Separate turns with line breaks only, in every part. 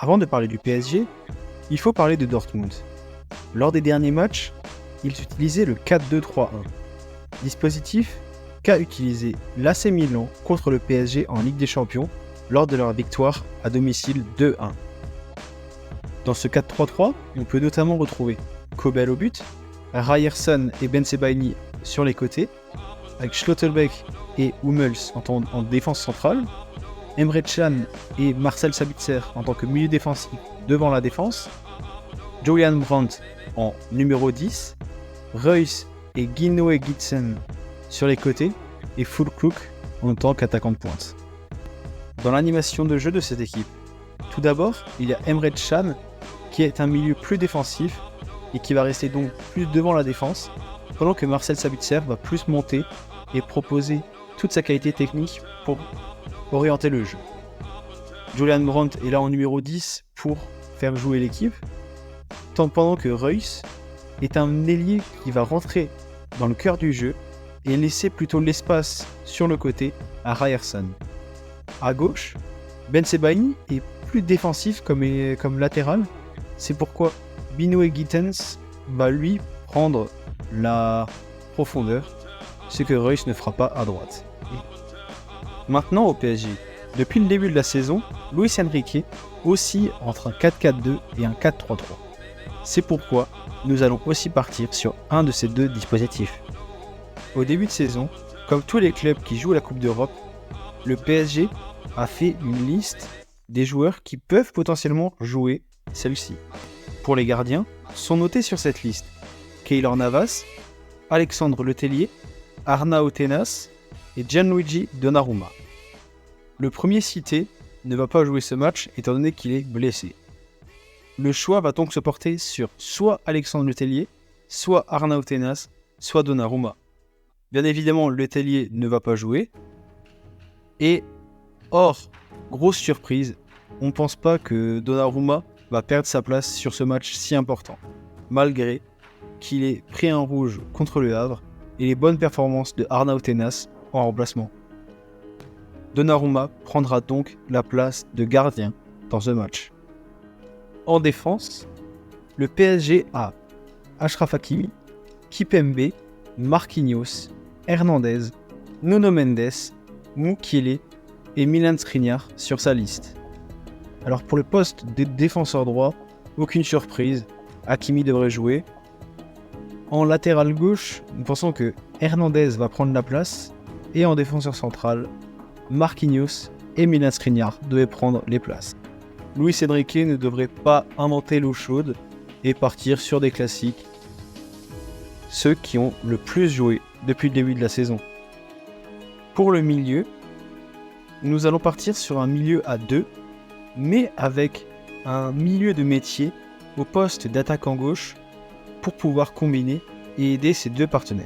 Avant de parler du PSG, il faut parler de Dortmund. Lors des derniers matchs, ils utilisaient le 4-2-3-1. Dispositif qu'a utilisé l'AC Milan contre le PSG en Ligue des Champions lors de leur victoire à domicile 2-1. Dans ce 4-3-3, on peut notamment retrouver Kobel au but, Ryerson et Ben Sebaini sur les côtés, avec Schlotterbeck et Hummels en défense centrale, Emre Can et Marcel Sabitzer en tant que milieu défensif devant la défense, Julian Brandt en numéro 10, Reus et Guinoé Gitsen sur les côtés et Füllkrug en tant qu'attaquant de pointe. Dans l'animation de jeu de cette équipe, tout d'abord, il y a Emre Can qui est un milieu plus défensif et qui va rester donc plus devant la défense, pendant que Marcel Sabitzer va plus monter et proposer toute sa qualité technique pour orienter le jeu. Julian Brandt est là en numéro 10 pour faire jouer l'équipe, pendant que Reus est un ailier qui va rentrer dans le cœur du jeu et laisser plutôt l'espace sur le côté à Ryerson. À gauche, Ben Sebaini est plus défensif comme latéral, c'est pourquoi Binoé Gittens va lui prendre la profondeur, ce que Reus ne fera pas à droite. Maintenant au PSG, depuis le début de la saison, Luis Enrique oscille entre un 4-4-2 et un 4-3-3. C'est pourquoi nous allons aussi partir sur un de ces deux dispositifs. Au début de saison, comme tous les clubs qui jouent la Coupe d'Europe, le PSG a fait une liste des joueurs qui peuvent potentiellement jouer celle-ci. Pour les gardiens, sont notés sur cette liste Keylor Navas, Alexandre Letellier, Arnau Tenas et Gianluigi Donnarumma. Le premier cité ne va pas jouer ce match étant donné qu'il est blessé. Le choix va donc se porter sur soit Alexandre Letellier, soit Arnau Tenas, soit Donnarumma. Bien évidemment, Letellier ne va pas jouer. Et, grosse surprise, on ne pense pas que Donnarumma va perdre sa place sur ce match si important, malgré qu'il ait pris un rouge contre le Havre et les bonnes performances de Arnau Tenas en remplacement. Donnarumma prendra donc la place de gardien dans ce match. En défense, le PSG a Achraf Hakimi, Kipembe, Marquinhos, Hernandez, Nuno Mendes, Mukiele et Milan Skriniar sur sa liste. Alors pour le poste de défenseur droit, aucune surprise, Hakimi devrait jouer. En latéral gauche, nous pensons que Hernandez va prendre la place et en défenseur central, Marquinhos et Milan Skriniar devaient prendre les places. Luis Enrique ne devrait pas inventer l'eau chaude et partir sur des classiques, ceux qui ont le plus joué depuis le début de la saison. Pour le milieu, nous allons partir sur un milieu à 2, mais avec un milieu de métier au poste d'attaquant gauche pour pouvoir combiner et aider ses deux partenaires.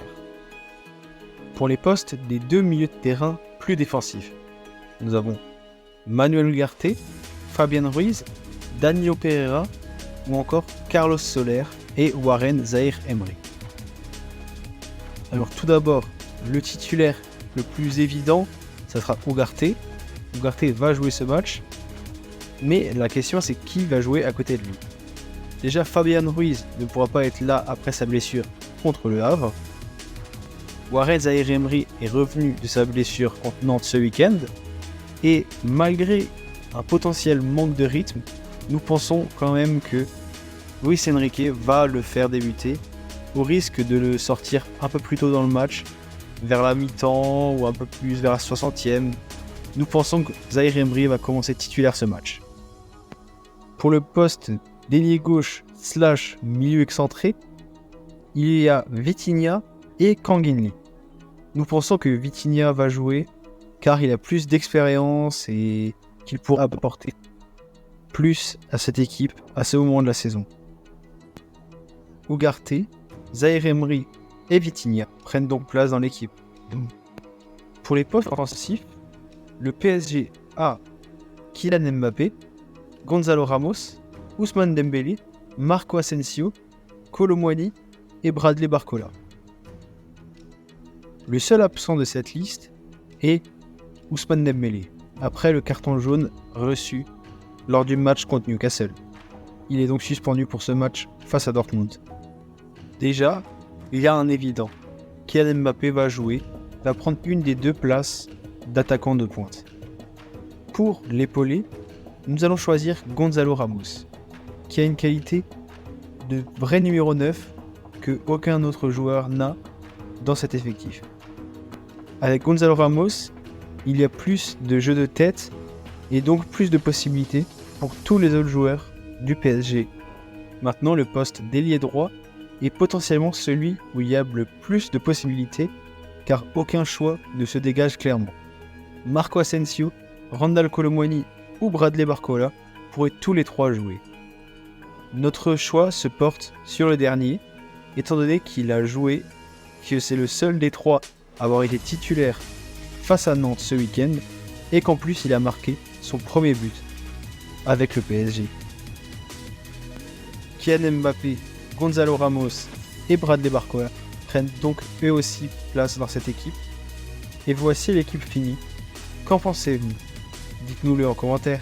Pour les postes des deux milieux de terrain plus défensifs, nous avons Manuel Ugarte, Fabian Ruiz, Danilo Pereira ou encore Carlos Soler et Warren Zaïre-Emery. Alors tout d'abord, le titulaire le plus évident, ça sera Ugarte. Ugarte va jouer ce match, mais la question c'est qui va jouer à côté de lui. Déjà Fabian Ruiz ne pourra pas être là après sa blessure contre le Havre. Warren Zaïre-Emery est revenu de sa blessure contre Nantes ce week-end, et malgré un potentiel manque de rythme, nous pensons quand même que Luis Enrique va le faire débuter, au risque de le sortir un peu plus tôt dans le match, vers la mi-temps ou un peu plus vers la 60e. Nous pensons que Zaïre-Emery va commencer titulaire ce match. Pour le poste d'ailier gauche / milieu excentré, il y a Vitinha et Kanginli. Nous pensons que Vitinha va jouer car il a plus d'expérience et qu'il pourra apporter plus à cette équipe à ce moment de la saison. Ugarte, Zaïre-Emery et Vitinha prennent donc place dans l'équipe. Pour les postes offensifs, le PSG a Kylian Mbappé, Gonzalo Ramos, Ousmane Dembélé, Marco Asensio, Kolo Muani et Bradley Barcola. Le seul absent de cette liste est Ousmane Dembélé, après le carton jaune reçu lors du match contre Newcastle. Il est donc suspendu pour ce match face à Dortmund. Déjà, il y a un évident. Kylian Mbappé va prendre une des deux places d'attaquant de pointe. Pour l'épauler, nous allons choisir Gonzalo Ramos, qui a une qualité de vrai numéro 9 que aucun autre joueur n'a dans cet effectif. Avec Gonzalo Ramos, il y a plus de jeux de tête et donc plus de possibilités pour tous les autres joueurs du PSG. Maintenant, le poste d'ailier droit est potentiellement celui où il y a le plus de possibilités car aucun choix ne se dégage clairement. Marco Asensio, Randal Kolo Muani ou Bradley Barcola pourraient tous les trois jouer. Notre choix se porte sur le dernier, étant donné qu'il a joué, que c'est le seul des trois à avoir été titulaire face à Nantes ce week-end, et qu'en plus il a marqué son premier but avec le PSG. Kylian Mbappé, Gonzalo Ramos et Bradley Barcola prennent donc eux aussi place dans cette équipe. Et voici l'équipe finie. Qu'en pensez-vous ? Dites-nous-le en commentaire.